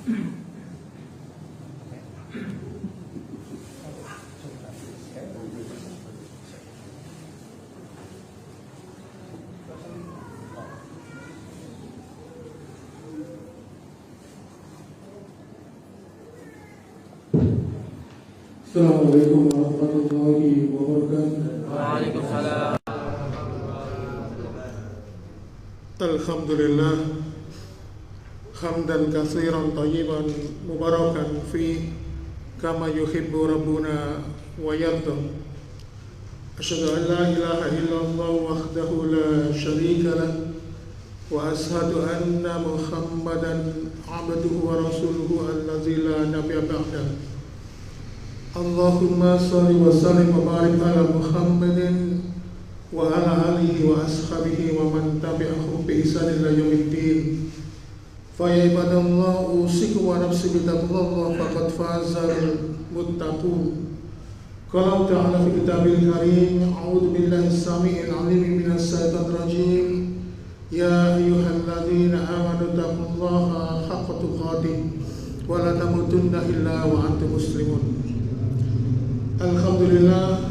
Assalamualaikum warahmatullahi wabarakatuh. Waalaikumsalam. Alhamdulillah hamdan katsiran thayyiban mubarakan fi kama yuhibbu rabbuna wa yarda. Asyhadu an la ilaha illallah wahdahu la syarika lah wa ashhadu anna Muhammadan abduhu wa rasuluhu allazi la nabiyya ba'dahu. Allahumma salli wa sallim wa barik ala Muhammadin wa ala alihi wa ashabihi wa man tabi'ahum bi ihsan ila yaumiddin. Fa ya ibadallah usikum wa nafsi bi taqwallah faqad fazal muttaqun. Qala ta'ala fi kitabil karim a'udzu billahi as-sami'il 'alim minas syaitonir rajim. Ya ayyuhalladzina amanu taqullaha haqqa tuqatih wa la tamutunna illa wa antum muslimun. Alhamdulillah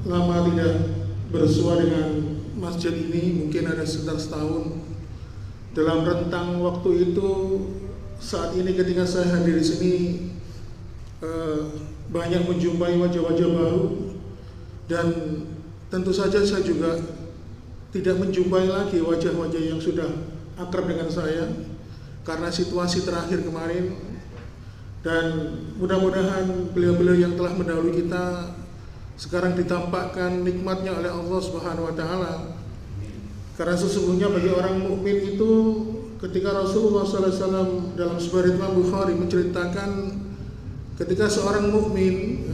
lama tidak bersua dengan masjid ini, mungkin ada sekitar setahun. Dalam rentang waktu itu, saat ini ketika saya hadir di sini, banyak menjumpai wajah-wajah baru, dan tentu saja saya juga tidak menjumpai lagi wajah-wajah yang sudah akrab dengan saya karena situasi terakhir kemarin. Dan mudah-mudahan beliau-beliau yang telah mendahului kita sekarang ditampakkan nikmatnya oleh Allah Subhanahu wa taala. Karena sesungguhnya bagi orang mukmin itu, ketika Rasulullah SAW dalam sebuah riwayat Bukhari menceritakan ketika seorang mukmin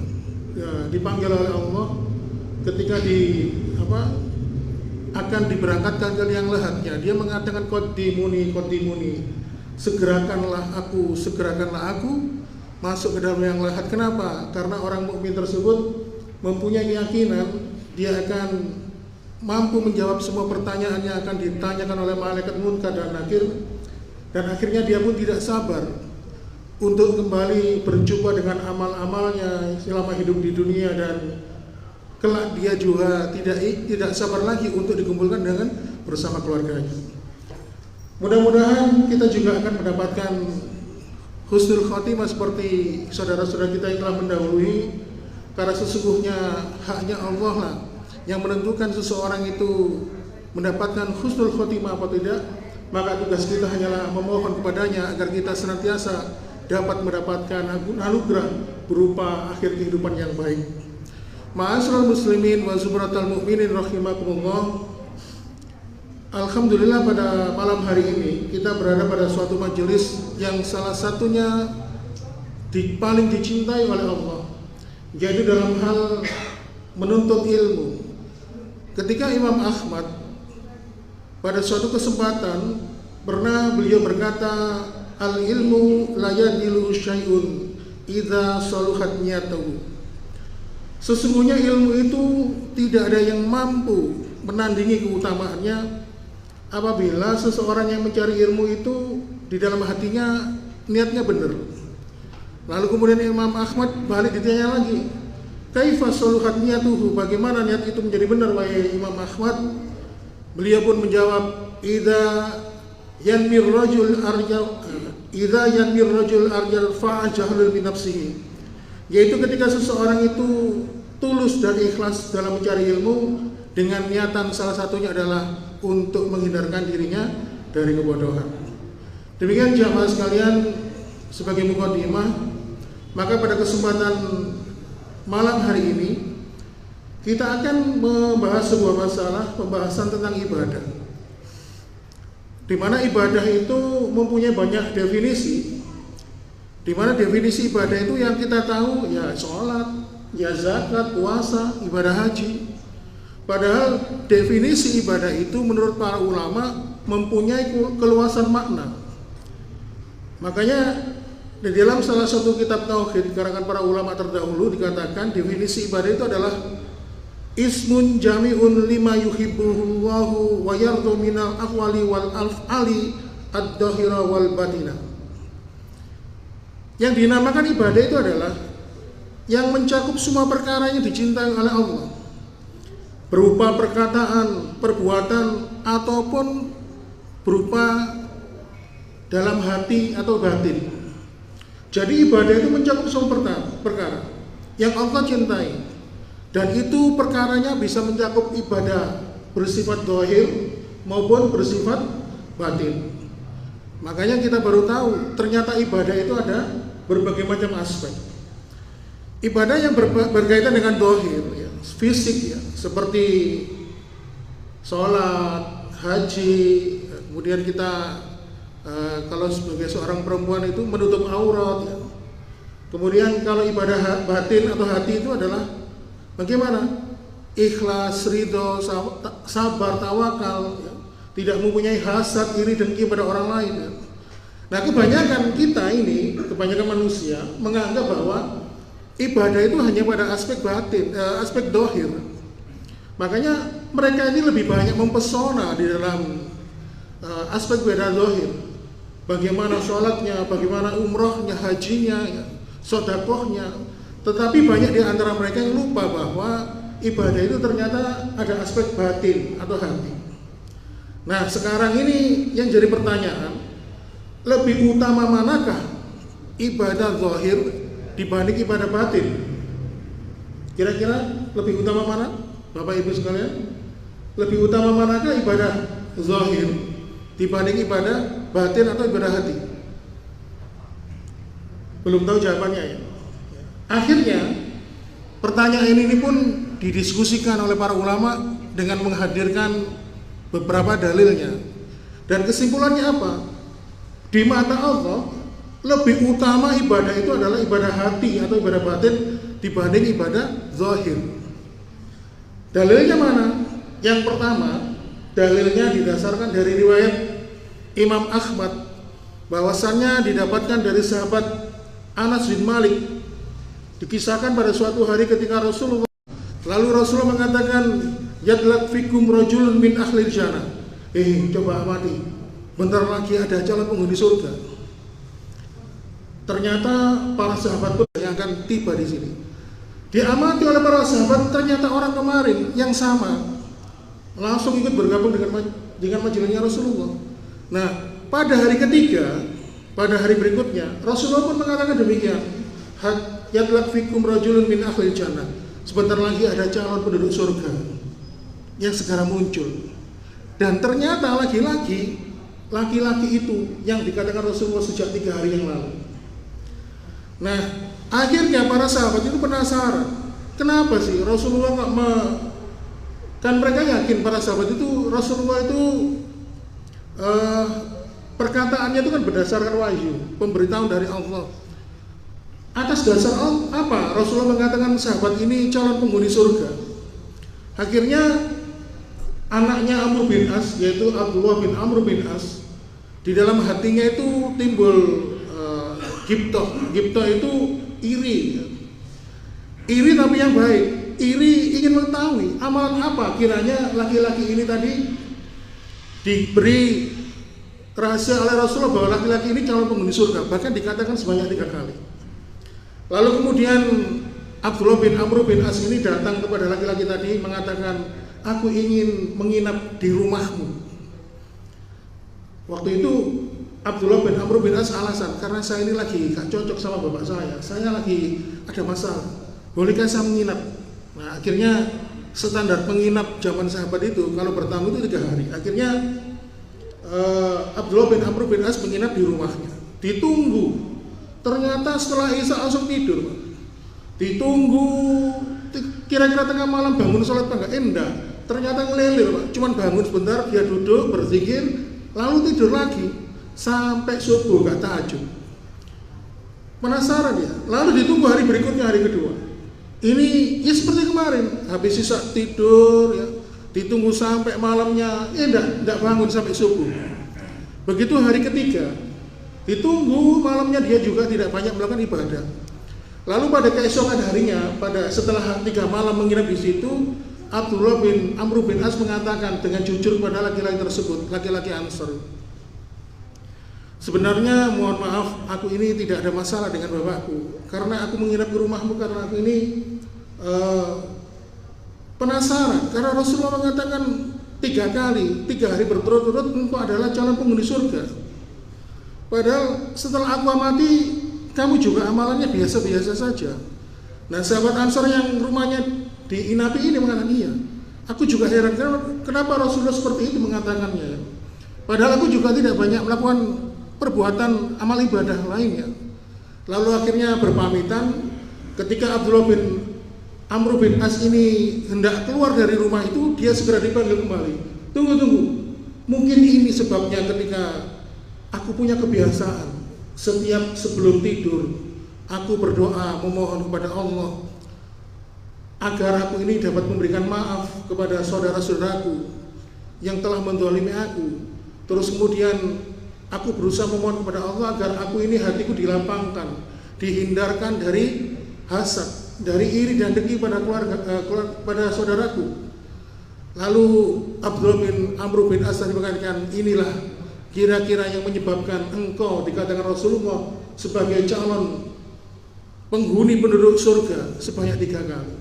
dipanggil oleh Allah ketika akan diberangkatkan ke liang lahatnya, dia mengatakan qaddimuni, segerakanlah aku masuk ke dalam liang lahat. Kenapa? Karena orang mukmin tersebut mempunyai keyakinan dia akan mampu menjawab semua pertanyaan yang akan ditanyakan oleh malaikat munkar dan nakir, dan akhirnya dia pun tidak sabar untuk kembali berjumpa dengan amal-amalnya selama hidup di dunia, dan kelak dia juga tidak sabar lagi untuk dikumpulkan dengan bersama keluarganya. Mudah-mudahan kita juga akan mendapatkan husnul khotimah seperti saudara-saudara kita yang telah mendahului, karena sesungguhnya haknya Allah lah yang menentukan seseorang itu mendapatkan husnul khotimah apa tidak. Maka tugas kita hanyalah memohon kepadanya agar kita senantiasa dapat mendapatkan anugerah berupa akhir kehidupan yang baik. Ma'asyiral muslimin wa zumratal mu'minin rahimakumullah. Alhamdulillah pada malam hari ini kita berada pada suatu majelis yang salah satunya paling dicintai oleh Allah, yaitu dalam hal menuntut ilmu. Ketika Imam Ahmad pada suatu kesempatan pernah beliau berkata, al ilmu la yadilu syai'un idza saluhat niyatuhu. Sesungguhnya ilmu itu tidak ada yang mampu menandingi keutamaannya apabila seseorang yang mencari ilmu itu di dalam hatinya niatnya benar. Lalu kemudian Imam Ahmad balik ditanya lagi, kaifa saluhat niyatuhu, bagaimana niat itu menjadi benar wahai Imam Ahmad? Beliau pun menjawab, idza yanmir rajul arjal fa'ajahlul min nafsihi, yaitu ketika seseorang itu tulus dan ikhlas dalam mencari ilmu dengan niatan salah satunya adalah untuk menghindarkan dirinya dari kebodohan. Demikian jamaah sekalian, sebagai mukadimah, maka pada kesempatan malam hari ini kita akan membahas sebuah masalah, pembahasan tentang ibadah, di mana ibadah itu mempunyai banyak definisi. Di mana definisi ibadah itu yang kita tahu ya sholat, ya zakat, puasa, ibadah haji. Padahal definisi ibadah itu menurut para ulama mempunyai keluasan makna. Makanya di dalam salah satu kitab tauhid karangan para ulama terdahulu dikatakan definisi ibadah itu adalah ismun jami'un lima yuhibbuhullahu wa yardu minal aqwali wal af'ali ad-dhahira wal batina. Yang dinamakan ibadah itu adalah yang mencakup semua perkara yang dicintai oleh Allah, berupa perkataan, perbuatan, ataupun berupa dalam hati atau batin. Jadi ibadah itu mencakup semua perkara yang Allah cintai, dan itu perkaranya bisa mencakup ibadah bersifat zahir maupun bersifat batin. Makanya kita baru tahu ternyata ibadah itu ada berbagai macam aspek. Ibadah yang berkaitan dengan zahir, ya, fisik, ya, seperti sholat, haji, kemudian kita kalau sebagai seorang perempuan itu menutup aurat, ya. Kemudian kalau ibadah batin atau hati itu adalah bagaimana? Ikhlas, ridho, sabar, tawakal, ya. Tidak mempunyai hasad, iri, dengki pada orang lain, ya. Nah, kebanyakan kita ini, kebanyakan manusia menganggap bahwa ibadah itu hanya pada aspek batin, aspek dohir. Makanya mereka ini lebih banyak mempesona di dalam aspek ibadah dohir. Bagaimana sholatnya, bagaimana umrohnya, hajinya, ya, sodakohnya. Tetapi banyak di antara mereka yang lupa bahwa ibadah itu ternyata ada aspek batin atau hati. Nah, sekarang ini yang jadi pertanyaan, lebih utama manakah ibadah zahir dibanding ibadah batin? Kira-kira lebih utama mana, Bapak Ibu sekalian? Lebih utama manakah ibadah zahir dibanding ibadah batin atau ibadah hati? Belum tahu jawabannya, ya. Akhirnya pertanyaan ini pun didiskusikan oleh para ulama dengan menghadirkan beberapa dalilnya. Dan kesimpulannya apa? Di mata Allah lebih utama ibadah itu adalah ibadah hati atau ibadah batin dibanding ibadah zahir. Dalilnya mana? Yang pertama, dalilnya didasarkan dari riwayat Imam Ahmad, bahwasannya didapatkan dari sahabat Anas bin Malik. Dikisahkan pada suatu hari ketika Rasulullah mengatakan, yadlak fikum rajulun min ahlil jannah. Coba amati, bentar lagi ada calon penghuni surga. Ternyata para sahabat pun yang akan tiba di sini. Diamati oleh para sahabat, ternyata orang kemarin yang sama langsung ikut bergabung dengan majelisnya Rasulullah. Nah, pada hari ketiga, pada hari berikutnya, Rasulullah pun mengatakan demikian. Yadlak fikum rajulun min ahlil jannah. Sebentar lagi ada calon penduduk surga yang sekarang muncul. Dan ternyata laki-laki itu yang dikatakan Rasulullah sejak 3 hari yang lalu. Nah, akhirnya para sahabat itu penasaran, kenapa sih Rasulullah kan mereka yakin para sahabat itu Rasulullah itu perkataannya itu kan berdasarkan wahyu, pemberitahuan dari Allah. Atas dasar apa Rasulullah mengatakan sahabat ini calon penghuni surga? Akhirnya anaknya Amr bin As, yaitu Abdullah bin Amr bin As, di dalam hatinya itu timbul Gibtoh itu iri tapi yang baik. Iri ingin mengetahui amalan apa kiranya laki-laki ini tadi diberi rahasia oleh Rasulullah bahwa laki-laki ini calon penghuni surga, bahkan dikatakan sebanyak 3 kali. Lalu kemudian Abdullah bin Amr bin As ini datang kepada laki-laki tadi mengatakan, aku ingin menginap di rumahmu. Waktu itu Abdullah bin Amr bin As alasan, karena saya ini lagi gak cocok sama bapak saya lagi ada masalah, bolehkah saya menginap? Nah, akhirnya standar penginap zaman sahabat itu kalau bertamu itu 3 hari. Akhirnya Abdullah bin Amr bin As menginap di rumahnya. Ditunggu. Ternyata setelah Isya langsung tidur. Ditunggu kira-kira tengah malam bangun sholat apa enggak? Ternyata ngelilir, Pak. Cuman bangun sebentar, dia duduk berzikir, lalu tidur lagi sampai subuh, gak tahajud. Penasaran ya. Lalu ditunggu hari berikutnya, hari kedua. Ini ya seperti kemarin, habis Isya tidur ya, ditunggu sampai malamnya, enggak bangun sampai subuh. Begitu hari ketiga, ditunggu malamnya dia juga tidak banyak melakukan ibadah. Lalu pada keesokan harinya, setelah 3 malam menginap di situ, Abdullah bin Amr bin As mengatakan dengan jujur kepada laki-laki tersebut, laki-laki Ansar, sebenarnya mohon maaf, aku ini tidak ada masalah dengan bapakku, karena aku menginap di rumahmu karena aku ini penasaran, karena Rasulullah mengatakan 3 hari berturut-turut engkau adalah calon penghuni surga. Padahal setelah aku mati, kamu juga amalannya biasa-biasa saja. Nah, sahabat Ansor yang rumahnya diinapi ini mengatakan, iya, aku juga heran kenapa Rasulullah seperti itu mengatakannya. Padahal aku juga tidak banyak melakukan perbuatan amal ibadah lainnya. Lalu akhirnya berpamitan. Ketika Abdullah bin Amr bin As ini hendak keluar dari rumah itu, dia segera dipanggil kembali. Tunggu, mungkin ini sebabnya ketika aku punya kebiasaan setiap sebelum tidur aku berdoa memohon kepada Allah agar aku ini dapat memberikan maaf kepada saudara-saudaraku yang telah menzalimi aku. Terus kemudian aku berusaha memohon kepada Allah agar aku ini hatiku dilapangkan, dihindarkan dari hasad, dari iri dan dengki pada pada saudaraku. Lalu Abdullah bin Amr bin As mengatakan, inilah kira-kira yang menyebabkan engkau dikatakan Rasulullah sebagai calon penghuni penduduk surga sebanyak 3 kali.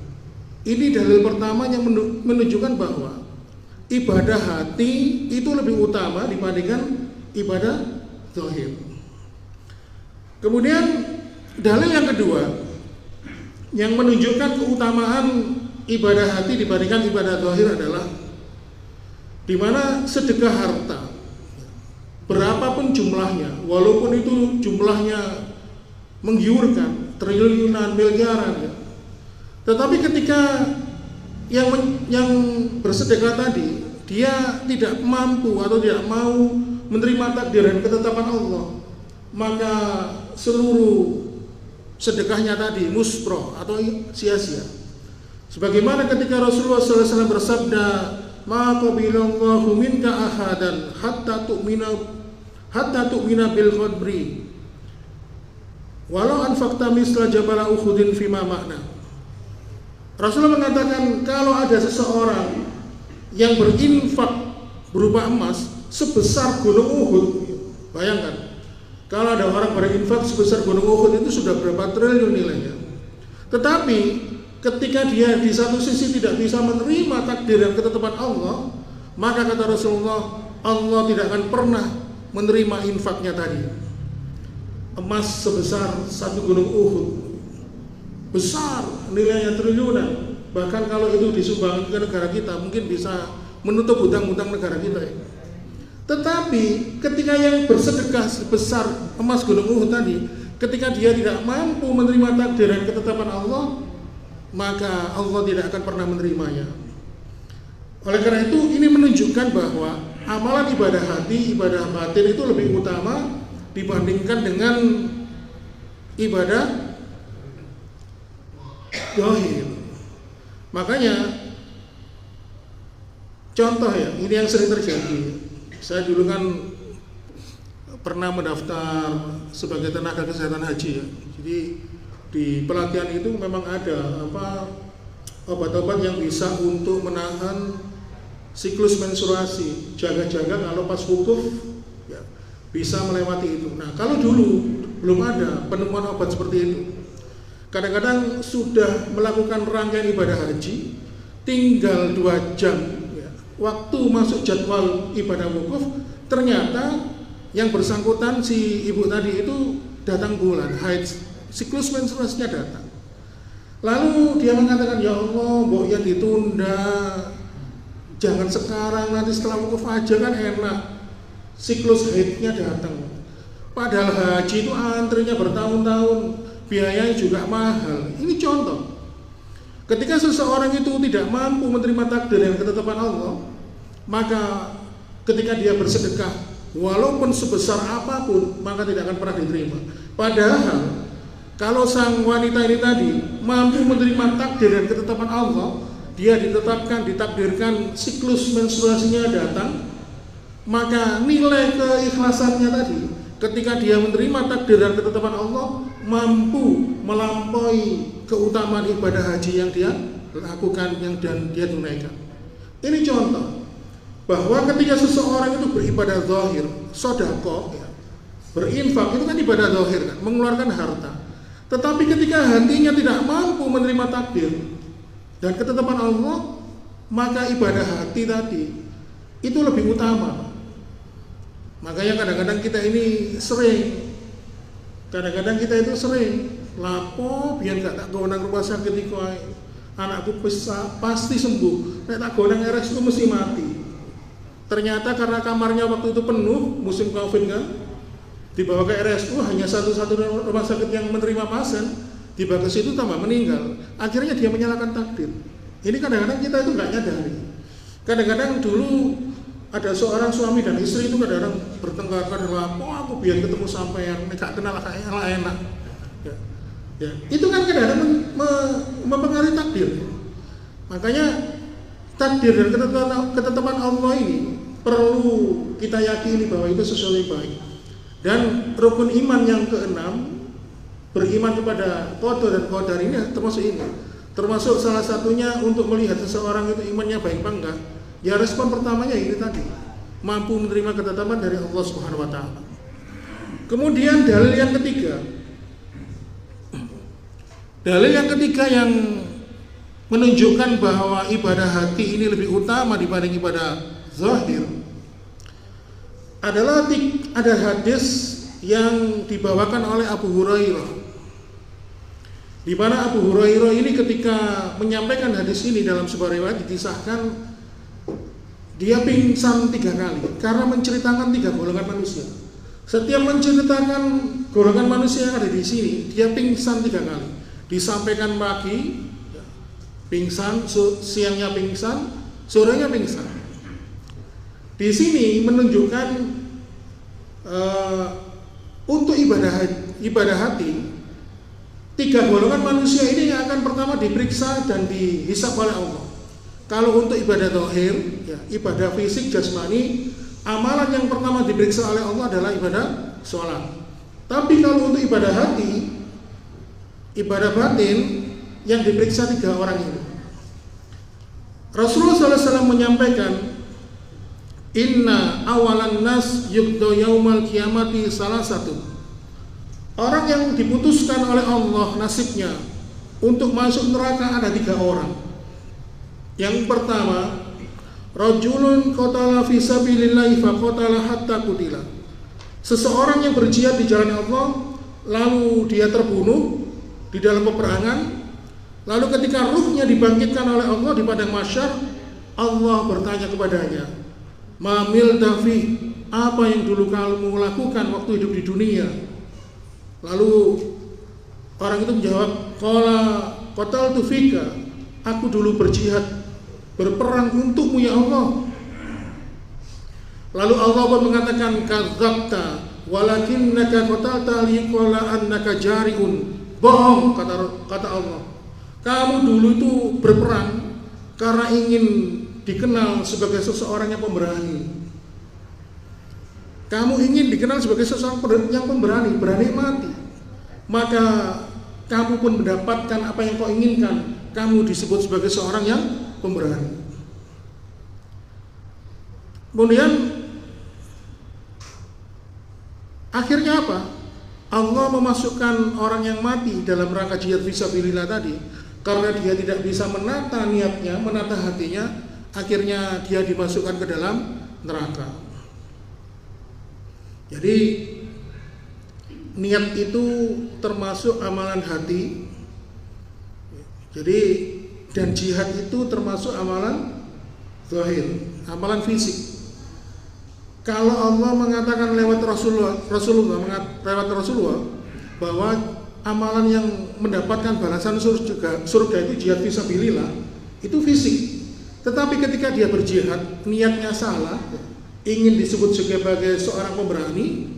Ini dalil pertama yang menunjukkan bahwa ibadah hati itu lebih utama dibandingkan ibadah zahir. Kemudian dalil yang kedua yang menunjukkan keutamaan ibadah hati dibandingkan ibadah zahir adalah di mana sedekah harta berapapun jumlahnya, walaupun itu jumlahnya menggiurkan, triliunan, miliaran, ya, tetapi ketika yang bersedekah tadi dia tidak mampu atau tidak mau menerima takdir dan ketetapan Allah, maka seluruh sedekahnya tadi musproh atau sia-sia. Sebagaimana ketika Rasulullah SAW bersabda, "Ma qabilallahu minka ahadan hatta tu'mina bil qadri walau anfaqta misla jabal Uhudin fima makna." Rasulullah mengatakan, kalau ada seseorang yang berinfak berupa emas sebesar gunung Uhud, bayangkan kalau ada orang berinfak sebesar gunung Uhud, itu sudah berapa triliun nilainya. Tetapi ketika dia di satu sisi tidak bisa menerima takdir dan ketetapan Allah, maka kata Rasulullah, Allah tidak akan pernah menerima infaknya tadi. Emas sebesar satu gunung Uhud, besar, nilainya triliunan. Bahkan kalau itu disumbangkan ke negara kita, mungkin bisa menutup hutang-hutang negara kita. Tetapi ketika yang bersedekah sebesar emas gunung Uhud tadi, ketika dia tidak mampu menerima takdir dan ketetapan Allah, maka Allah tidak akan pernah menerimanya. Oleh karena itu, ini menunjukkan bahwa amalan ibadah hati, ibadah batin itu lebih utama dibandingkan dengan ibadah zahir. Makanya contoh ya, ini yang sering terjadi. Saya dulu kan pernah mendaftar sebagai tenaga kesehatan haji ya. Jadi di pelatihan itu memang ada obat-obat yang bisa untuk menahan siklus menstruasi, jaga-jaga kalau pas wukuf ya, bisa melewati itu. Nah, kalau dulu belum ada penemuan obat seperti itu, kadang-kadang sudah melakukan rangkaian ibadah haji, tinggal 2 jam ya, waktu masuk jadwal ibadah wukuf, ternyata yang bersangkutan si ibu tadi itu datang bulan haid, siklus menstruasinya datang. Lalu dia mengatakan, ya Allah, mbok ya ditunda, jangan sekarang, nanti setelah wukuf aja kan enak, siklus haidnya datang. Padahal haji itu antrinya bertahun-tahun, biayanya juga mahal. Ini contoh. Ketika seseorang itu tidak mampu menerima takdir dan ketetapan Allah, maka ketika dia bersedekah, walaupun sebesar apapun, maka tidak akan pernah diterima. Padahal kalau sang wanita ini tadi mampu menerima takdir dan ketetapan Allah, dia ditakdirkan siklus menstruasinya datang, maka nilai keikhlasannya tadi ketika dia menerima takdir dan ketetapan Allah mampu melampaui keutamaan ibadah haji yang dia lakukan dan dia tunaikan. Ini contoh bahwa ketika seseorang itu beribadah zahir, sedekah ya, berinfak itu kan ibadah zahir kan, mengeluarkan harta. Tetapi ketika hatinya tidak mampu menerima takdir dan ketetapan Allah, maka ibadah hati tadi itu lebih utama. Makanya kadang-kadang kita ini sering, lapo biar gak tak gonang rumah sakit iku ae. Anakku pasti sembuh. Nek tak gonang RS itu mesti mati. Ternyata karena kamarnya waktu itu penuh musim Covid kan, dibawa ke RSU hanya satu-satunya rumah sakit yang menerima pasien, dibawa ke situ tambah meninggal. Akhirnya dia menyalahkan takdir. Ini kadang-kadang kita itu nggak nyadari. Kadang-kadang dulu ada seorang suami dan istri itu kadang-kadang bertengkar, kadang-kadang aku biar ketemu sampean, gak kenal kayak enak. Ya. Itu kan kadang-kadang mempengaruhi takdir. Makanya takdir dan ketetapan Allah ini perlu kita yakini bahwa itu sesuatu yang baik. Dan rukun iman yang keenam, beriman kepada qada dan qadar ini termasuk ini. Termasuk salah satunya untuk melihat seseorang itu imannya baik apa enggak. Ya respon pertamanya ini tadi, mampu menerima ketetapan dari Allah Subhanahu wa taala. Kemudian dalil yang ketiga. Dalil yang ketiga yang menunjukkan bahwa ibadah hati ini lebih utama dibanding ibadah zahir adalah ada hadis yang dibawakan oleh Abu Hurairah, di mana Abu Hurairah ini ketika menyampaikan hadis ini dalam sebuah riwayat dikisahkan dia pingsan 3 kali karena menceritakan 3 golongan manusia. Setiap menceritakan golongan manusia yang ada di sini, dia pingsan 3 kali. Disampaikan pagi pingsan, siangnya pingsan, sorenya pingsan. Di sini menunjukkan untuk ibadah hati, 3 golongan manusia ini yang akan pertama diperiksa dan dihisab oleh Allah. Kalau untuk ibadah zahir, ya, ibadah fisik jasmani, amalan yang pertama diperiksa oleh Allah adalah ibadah sholat. Tapi kalau untuk ibadah hati, ibadah batin, yang diperiksa 3 orang ini. Rasulullah SAW menyampaikan, inna awalan nas yugdo yaumal kiamati salah satu. Orang yang diputuskan oleh Allah nasibnya untuk masuk neraka ada 3 orang. Yang pertama, rajulun qatala fi sabilillahi fa qatala hatta qutila. Seseorang yang berjihad di jalan Allah lalu dia terbunuh di dalam peperangan. Lalu ketika ruhnya dibangkitkan oleh Allah di padang mahsyar, Allah bertanya kepadanya, "Mamil dafi, apa yang dulu kamu lakukan waktu hidup di dunia?" Lalu orang itu menjawab, "Qala qataltu fika, aku dulu berjihad, berperang untukmu ya Allah." Lalu Allah pun mengatakan, "Kadzabta, walakinnaka qatalta liqala annaka jari'un." Bohong, kata Allah. Kamu dulu itu berperang karena ingin dikenal sebagai seseorang yang pemberani. Kamu ingin dikenal sebagai seseorang yang pemberani, berani mati. Maka kamu pun mendapatkan apa yang kau inginkan. Kamu disebut sebagai seorang yang pemberani. Kemudian akhirnya apa? Allah memasukkan orang yang mati dalam rangka jihad fisabilillah tadi karena dia tidak bisa menata niatnya, menata hatinya, akhirnya dia dimasukkan ke dalam neraka. Jadi niat itu termasuk amalan hati. Jadi dan jihad itu termasuk amalan zahir, amalan fisik. Kalau Allah mengatakan lewat Rasulullah bahwa amalan yang mendapatkan balasan surga itu jihad fisabilillah, itu fisik. Tetapi ketika dia berjihad, niatnya salah, ingin disebut sebagai seorang pemberani,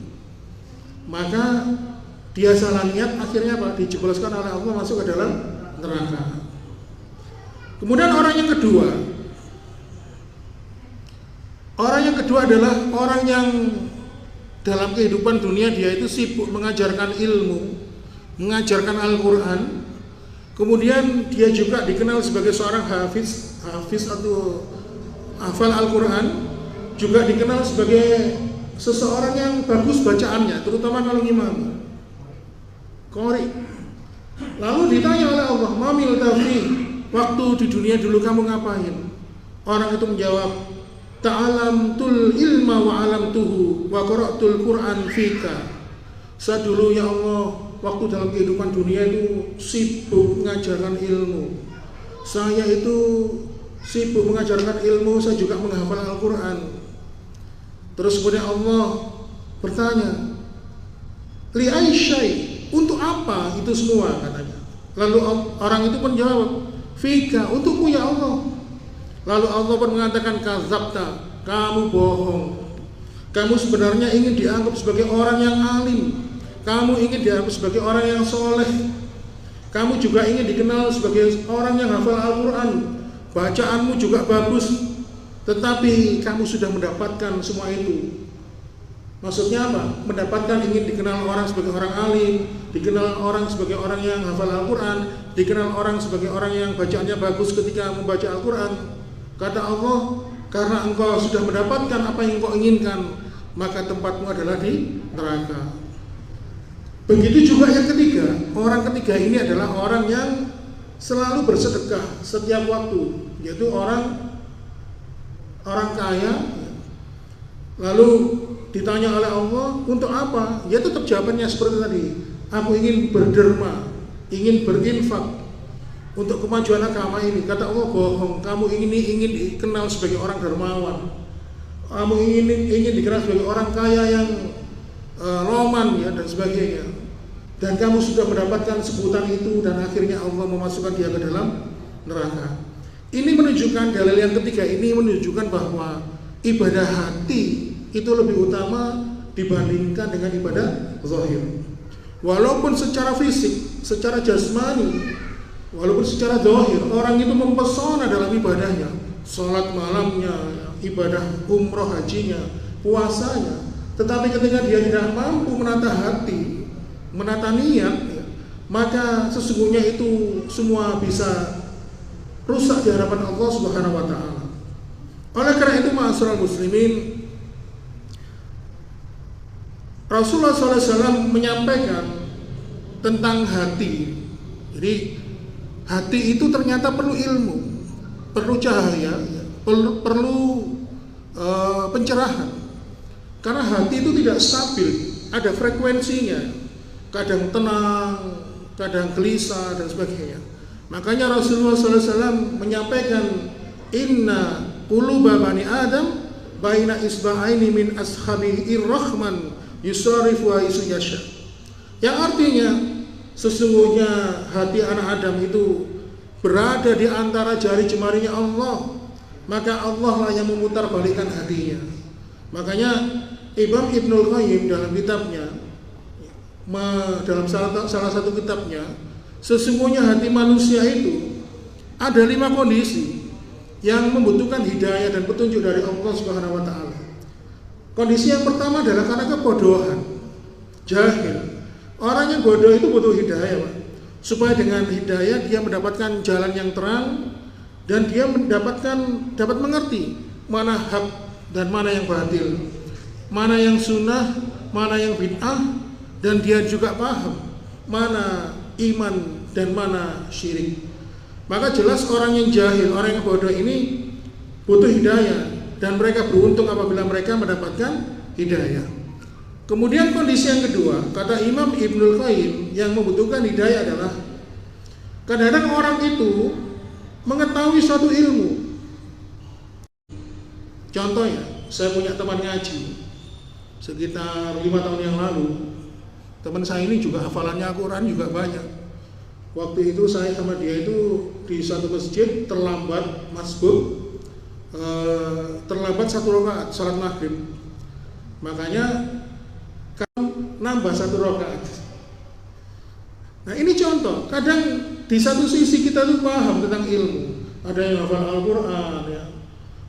maka dia salah niat, akhirnya apa? Dijebloskan oleh Allah masuk ke dalam neraka. Kemudian orang yang kedua adalah orang yang dalam kehidupan dunia dia itu sibuk mengajarkan ilmu, mengajarkan Al-Quran. Kemudian dia juga dikenal sebagai seorang hafiz atau hafal Al-Quran, juga dikenal sebagai seseorang yang bagus bacaannya, terutama kalau ngimami, qori. Lalu ditanya oleh Allah, "Mamil tafi, waktu di dunia dulu kamu ngapain?" Orang itu menjawab, "Ta'alamtul ilma wa alamtuhu wa qara'tul Qur'an fika." Saya dulu ya Allah, waktu dalam kehidupan dunia itu sibuk mengajarkan ilmu. Saya itu sibuk mengajarkan ilmu, saya juga menghafal Al-Quran. Terus kemudian Allah bertanya, "Li aisyai, untuk apa itu semua?" katanya. Lalu orang itu pun jawab, "Fika, untukmu ya Allah." Lalu Allah pun mengatakan, "Kadzabta, kamu bohong. Kamu sebenarnya ingin dianggap sebagai orang yang alim. Kamu ingin dianggap sebagai orang yang soleh. Kamu juga ingin dikenal sebagai orang yang hafal Al-Quran. Bacaanmu juga bagus. Tetapi kamu sudah mendapatkan semua itu." Maksudnya apa? Mendapatkan, ingin dikenal orang sebagai orang alim, dikenal orang sebagai orang yang hafal Al-Quran, dikenal orang sebagai orang yang bacaannya bagus ketika membaca Al-Quran. Kata Allah, karena engkau sudah mendapatkan apa yang engkau inginkan, maka tempatmu adalah di neraka. Begitu juga yang ketiga. Orang ketiga ini adalah orang yang selalu bersedekah setiap waktu, yaitu orang kaya. Lalu ditanya oleh Allah, untuk apa? Ya tetap jawabannya seperti tadi. Aku ingin berderma, ingin berinfak untuk kemajuan agama ini. Kata Allah, bohong. Kamu ingin dikenal sebagai orang dermawan. Kamu ingin dikenal sebagai orang kaya yang roman ya dan sebagainya. Dan kamu sudah mendapatkan sebutan itu dan akhirnya Allah memasukkan dia ke dalam neraka. Ini menunjukkan, dalil yang ketiga ini menunjukkan bahwa ibadah hati itu lebih utama dibandingkan dengan ibadah zahir. Walaupun secara fisik, secara jasmani, walaupun secara zahir orang itu mempesona dalam ibadahnya, sholat malamnya, ibadah umroh hajinya, puasanya, tetapi ketika dia tidak mampu menata hati, menata niat, ya, maka sesungguhnya itu semua bisa rusak di hadapan Allah Subhanahu wa taala. Oleh karena itu, ma'asyiral muslimin, Rasulullah SAW menyampaikan tentang hati. Jadi hati itu ternyata perlu ilmu, perlu cahaya, ya, perlu pencerahan. Karena hati itu tidak stabil, ada frekuensinya. Kadang tenang, kadang gelisah dan sebagainya. Makanya Rasulullah SAW menyampaikan, "Inna quluba bani Adam baina isba'aini min ashabi'ir rahman yusarifu wa yasha." Yang artinya sesungguhnya hati anak Adam itu berada di antara jari jemarinya Allah, maka Allah lah yang memutarbalikkan hatinya. Makanya Imam Ibnul Qayyim dalam kitabnya, dalam salah satu kitabnya, sesungguhnya hati manusia itu ada 5 kondisi yang membutuhkan hidayah dan petunjuk dari Allah Subhanahu wa taala. Kondisi yang pertama adalah karena kebodohan, jahil. Orang yang bodoh itu butuh hidayah, Pak. Supaya dengan hidayah dia mendapatkan jalan yang terang dan dia dapat mengerti mana hak dan mana yang batil, mana yang sunnah, mana yang bid'ah, dan dia juga paham mana iman dan mana syirik. Maka jelas orang yang jahil, orang yang bodoh ini butuh hidayah, dan mereka beruntung apabila mereka mendapatkan hidayah. Kemudian kondisi yang kedua, kata Imam Ibnul Qayyim, yang membutuhkan hidayah adalah kadang-kadang orang itu mengetahui suatu ilmu. Contohnya, saya punya teman ngaji sekitar 5 tahun yang lalu. Teman saya ini juga hafalannya Al-Quran juga banyak. Waktu itu saya sama dia itu di satu masjid terlambat masbuk, terlambat 1 rakaat salat maghrib. Makanya kamu nambah 1 rakaat. Nah ini contoh. Kadang di satu sisi kita tuh paham tentang ilmu. Ada yang hafal Al-Quran, ya,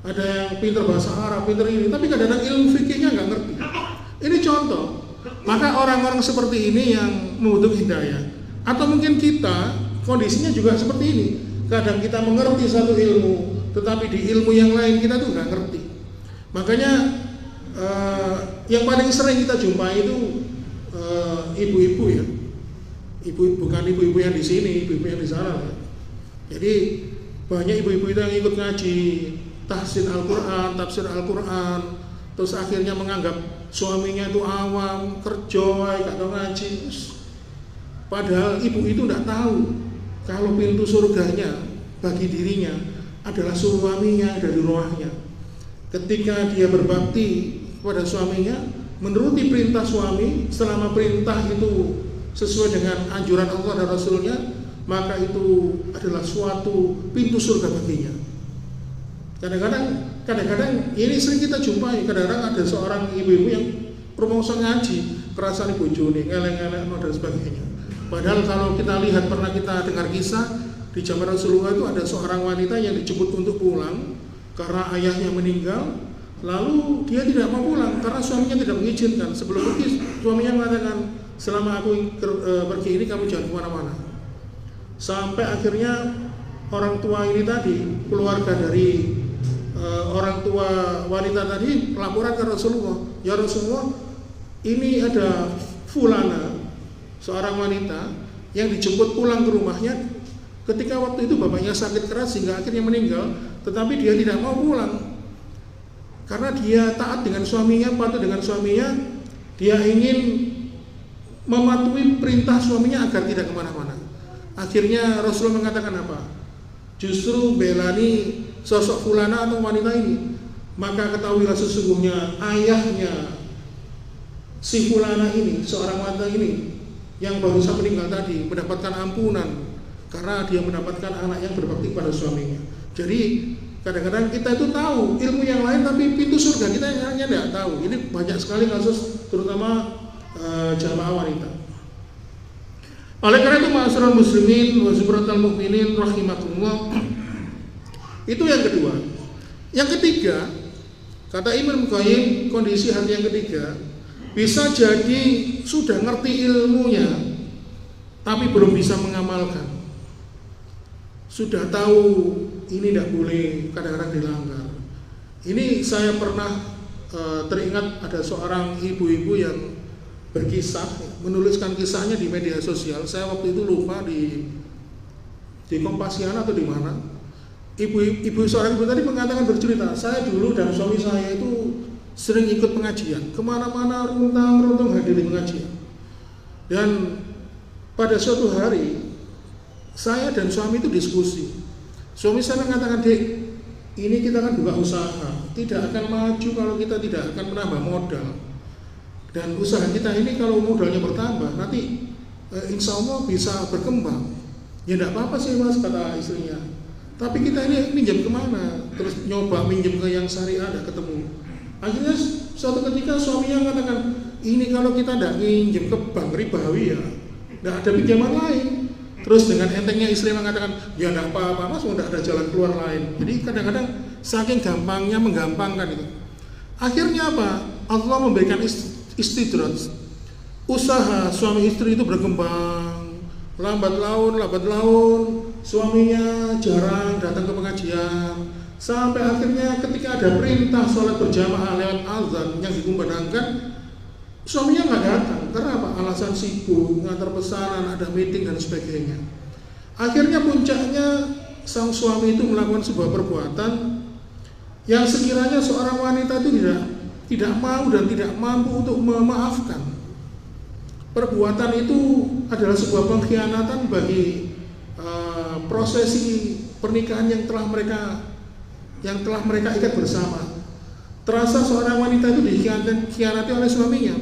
ada yang pintar bahasa Arab, pintar ini, tapi kadang-kadang ilmu fikihnya nggak ngerti. Ini contoh. Maka orang-orang seperti ini yang membutuhkan hidayah. Atau mungkin kita kondisinya juga seperti ini. Kadang kita mengerti satu ilmu, tetapi di ilmu yang lain kita tuh nggak ngerti. Makanya Yang paling sering kita jumpai itu ibu-ibu ya. Bukan ibu-ibu yang di sini, ibu-ibu yang di sana ya. Jadi banyak ibu-ibu itu yang ikut ngaji tahsin Al-Quran, tafsir Al-Quran, terus akhirnya menganggap suaminya itu awam, kerja, gak tahu ngaji. Padahal ibu itu tidak tahu kalau pintu surganya bagi dirinya adalah suaminya dari rumahnya. Ketika dia berbakti kepada suaminya, menuruti perintah suami, selama perintah itu sesuai dengan anjuran Allah dan Rasulnya, maka itu adalah suatu pintu surga baginya. Kadang-kadang ini sering kita jumpai. Kadang-kadang ada seorang ibu-ibu yang promosi ngaji, kerasan ibu juni, ngeleng-ngeleng dan sebagainya. Padahal kalau kita lihat, pernah kita dengar kisah di zaman Rasulullah itu ada seorang wanita yang dijemput untuk pulang karena ayahnya meninggal, lalu dia tidak mau pulang karena suaminya tidak mengizinkan. Sebelum pergi, suaminya mengatakan, selama aku pergi ini kamu jangan kemana-mana. Sampai akhirnya orang tua ini tadi, keluarga dari orang tua wanita tadi laporan ke Rasulullah, ya Rasulullah, ini ada fulana, seorang wanita yang dijemput pulang ke rumahnya ketika waktu itu bapaknya sakit keras sehingga akhirnya meninggal, tetapi dia tidak mau pulang karena dia taat dengan suaminya, patuh dengan suaminya. Dia ingin mematuhi perintah suaminya agar tidak kemana-mana. Akhirnya Rasulullah mengatakan apa? Justru belani sosok fulana atau wanita ini, maka ketahuilah sesungguhnya ayahnya si fulana ini, seorang wanita ini yang baru saja meninggal tadi, mendapatkan ampunan karena dia mendapatkan anak yang berbakti pada suaminya. Jadi kadang-kadang kita itu tahu ilmu yang lain, tapi pintu surga kita yang hanya tidak tahu. Ini banyak sekali kasus, terutama jamaah wanita. Oleh karena itu, ma'asyiral muslimin wa zumratal mukminin rahimakumullah, itu yang kedua. Yang ketiga, kata Imam Qayyim, kondisi hati yang ketiga bisa jadi sudah ngerti ilmunya tapi belum bisa mengamalkan. Sudah tahu ini tidak boleh, kadang-kadang dilanggar. Ini saya pernah teringat ada seorang ibu-ibu yang berkisah, menuliskan kisahnya di media sosial. Saya waktu itu lupa di Kompasiana atau di mana. Ibu seorang ibu tadi mengatakan, bercerita, saya dulu dan suami saya itu sering ikut pengajian, kemana-mana runtang-runtung hadiri pengajian. Dan pada suatu hari saya dan suami itu diskusi. Suami saya mengatakan, Dek, ini kita kan buka usaha, tidak akan maju kalau kita tidak akan menambah modal. Dan usaha kita ini kalau modalnya bertambah, nanti insya Allah bisa berkembang. Ya tidak apa-apa sih mas, kata istrinya. Tapi kita ini minjam kemana? Terus nyoba minjem ke yang syariah, tidak ketemu. Akhirnya suatu ketika suaminya mengatakan, ini kalau kita tidak minjem ke bank ribawi ya, tidak ada pinjaman lain. Terus dengan entengnya istri mengatakan, ya tidak apa-apa mas, tidak ada jalan keluar lain. Jadi kadang-kadang saking gampangnya menggampangkan itu. Akhirnya apa? Allah memberikan istidraj. Usaha suami istri itu berkembang, lambat laun, suaminya jarang datang ke pengajian. Sampai akhirnya ketika ada perintah sholat berjamaah lewat azan yang dikumandangkan, suaminya nggak datang. Karena apa? Alasan sibuk, ngantar pesanan, ada meeting dan sebagainya. Akhirnya puncaknya sang suami itu melakukan sebuah perbuatan yang sekiranya seorang wanita itu tidak mau dan tidak mampu untuk memaafkan. Perbuatan itu adalah sebuah pengkhianatan bagi prosesi pernikahan yang telah mereka ikat bersama. Terasa seorang wanita itu dikhianati oleh suaminya,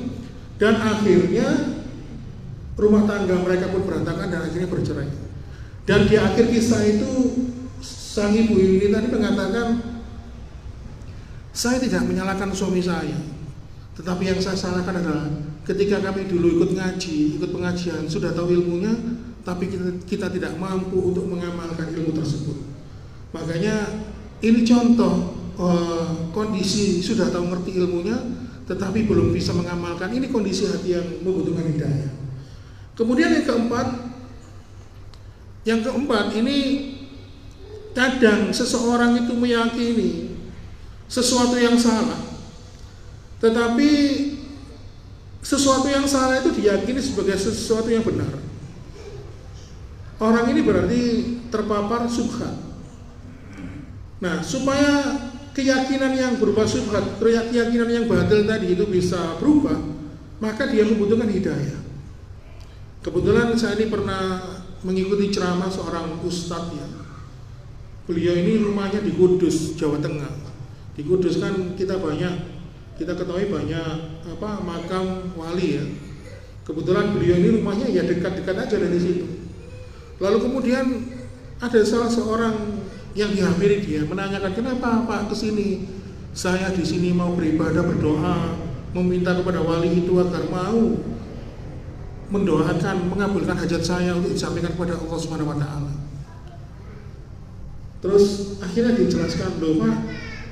dan akhirnya rumah tangga mereka pun berantakan dan akhirnya bercerai. Dan di akhir kisah itu sang ibu ini tadi mengatakan, saya tidak menyalahkan suami saya, tetapi yang saya salahkan adalah ketika kami dulu ikut ngaji, ikut pengajian, sudah tahu ilmunya, tapi kita tidak mampu untuk mengamalkan ilmu tersebut. Makanya ini contoh kondisi sudah tahu ngerti ilmunya, tetapi belum bisa mengamalkan. Ini kondisi hati yang membutuhkan hidayah. Kemudian yang keempat ini kadang seseorang itu meyakini sesuatu yang salah, Tetapi sesuatu yang salah itu diyakini sebagai sesuatu yang benar. Orang ini berarti terpapar syubhat. Nah, supaya keyakinan yang berupa syubhat, keyakinan yang batil tadi itu bisa berubah, maka dia membutuhkan hidayah. Kebetulan saya ini pernah mengikuti ceramah seorang ustadz ya. Beliau ini rumahnya di Kudus, Jawa Tengah. Di Kudus kan kita ketahui banyak makam wali ya. Kebetulan beliau ini rumahnya ya dekat-dekat aja dari situ. Lalu kemudian ada salah seorang yang dihampiri dia menanyakan, kenapa Pak kesini? Saya di sini mau beribadah, berdoa, meminta kepada wali itu agar mau mendoakan, mengabulkan hajat saya untuk disampaikan kepada Allah Subhanahu Wa Taala. Terus akhirnya dijelaskan, loh Pak,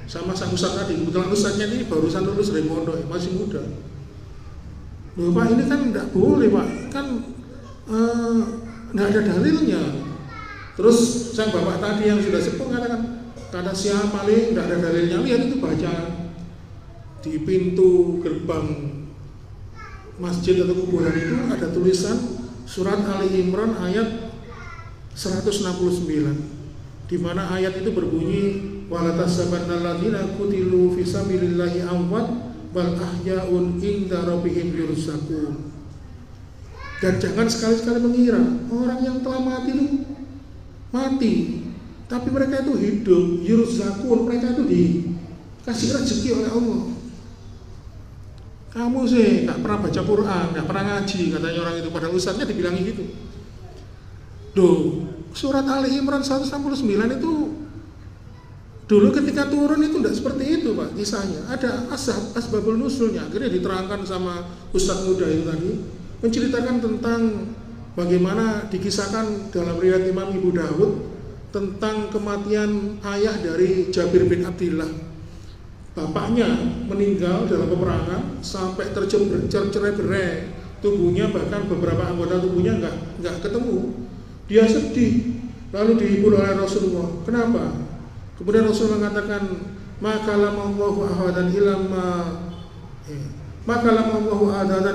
sama sang ustadz tadi, kebetulan ustadznya ini barusan lulus dari pondok, masih muda. Loh Pak, ini kan tidak boleh Pak, kan tidak ada dalilnya. Terus sang bapak tadi yang sudah sepuh mengatakan, kata siapa paling tidak ada dalilnya, lihat itu baca di pintu gerbang masjid atau kuburan itu ada tulisan surat Ali Imran ayat 169, di mana ayat itu berbunyi wala tasabannalladzina qutilu fisabilillahi amwat bal ahyaun inda rabbihim yurzaqun. Dan jangan sekali-sekali mengira orang yang telah mati itu mati, tapi mereka itu hidup, yurzaqun, mereka itu dikasih rezeki oleh Allah. Kamu sih nggak pernah baca Quran, nggak pernah ngaji, katanya orang itu, pada ustadznya dibilangi gitu. Surat Ali Imran 169 itu dulu ketika turun itu tidak seperti itu Pak kisahnya. Ada asbabul nusulnya, akhirnya diterangkan sama ustadz muda itu tadi, menceritakan tentang bagaimana dikisahkan dalam riwayat Imam Ibu Dawud tentang kematian ayah dari Jabir bin Abdillah. Bapaknya meninggal dalam peperangan sampai tercerai-berai tubuhnya, bahkan beberapa anggota tubuhnya nggak ketemu. Dia sedih, lalu dihibur oleh Rasulullah. Kenapa? Kemudian Rasul mengatakan, maka lamallahu ahadan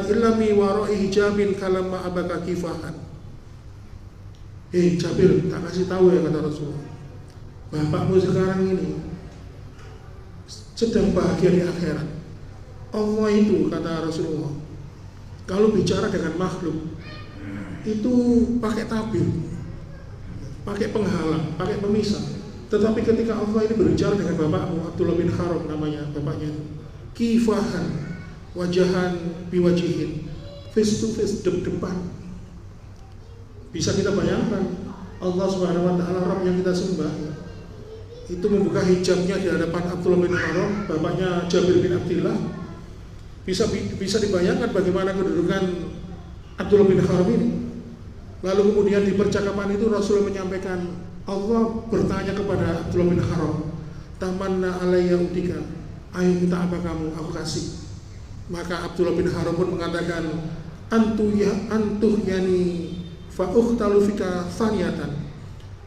ilami waro'i hijabin kalamma abaka kifahan. Jabir, tak kasih tahu ya, kata Rasulullah, bapakmu sekarang ini sedang bahagia di akhirat. Allah itu, kata Rasulullah, kalau bicara dengan makhluk itu pakai tabir, pakai penghalang, pakai pemisah. Tetapi ketika Allah ini berbicara dengan bapakmu, Abdullah bin Haram namanya bapaknya itu, kifahan, wajahan biwajihin, face to face, depan. Bisa kita bayangkan Allah Subhanahu Wa Taala, Rabb yang kita sembah, itu membuka hijabnya di hadapan Abdullah bin Haram, bapaknya Jabir bin Abdillah. Bisa dibayangkan bagaimana kedudukan Abdullah bin Haram ini. Lalu kemudian di percakapan itu Rasulullah menyampaikan, Allah bertanya kepada Abdullah bin Haram, tamanna alayya utika, ayo minta apa kamu, aku kasih. Maka Abdullah bin Haram pun mengatakan, antuh yani fa'ukhtalu fika thaniyatan.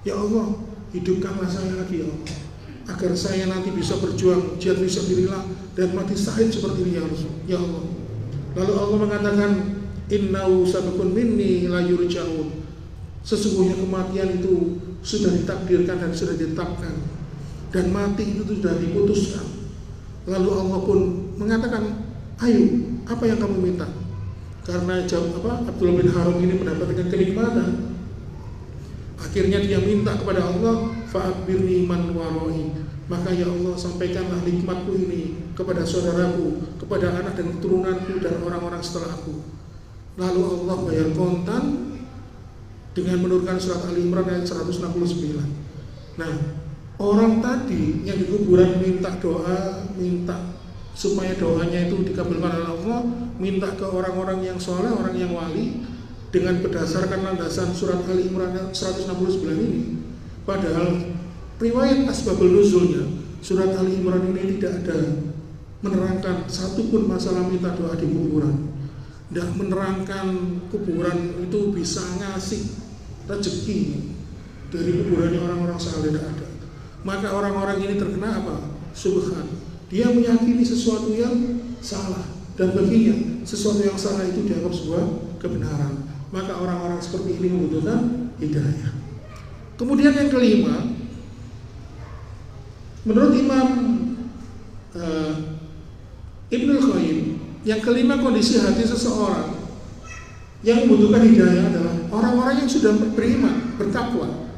Ya Allah, hidupkanlah saya lagi ya Allah, agar saya nanti bisa berjuang jihad fisabilillah dan mati syahid seperti ini ya Rasul, ya Allah. Lalu Allah mengatakan, innahu sabaqun minni la yurja'un. Sesungguhnya kematian itu sudah ditakdirkan dan sudah ditetapkan, dan mati itu sudah diputuskan. Lalu Allah pun mengatakan, ayo, apa yang kamu minta? Karena Abdullah bin Haram ini mendapatkan kenikmatan, akhirnya dia minta kepada Allah, fa'akbirni man waroi, maka ya Allah sampaikanlah nikmatku ini kepada saudaraku, kepada anak dan keturunanku dan orang-orang setelah aku. Lalu Allah bayar kontan dengan menurunkan surat Ali Imran ayat 169. Nah, orang tadi yang di kuburan minta doa, minta supaya doanya itu dikabulkan oleh Allah, minta ke orang-orang yang soleh, orang yang wali, dengan berdasarkan landasan surat Ali Imran 169 ini. Padahal riwayat asbabul nuzulnya surat Ali Imran ini tidak ada menerangkan satupun masalah minta doa di kuburan, tidak menerangkan kuburan itu bisa ngasih rezeki dari kuburannya orang-orang saleh, tidak ada. Maka orang-orang ini terkena apa? Subhan. Dia meyakini sesuatu yang salah, dan baginya sesuatu yang salah itu dianggap sebuah kebenaran. Maka orang-orang seperti ini membutuhkan hidayah. Kemudian yang kelima, menurut Imam Ibnul Qayyim, yang kelima kondisi hati seseorang yang membutuhkan hidayah adalah orang-orang yang sudah beriman, bertakwa.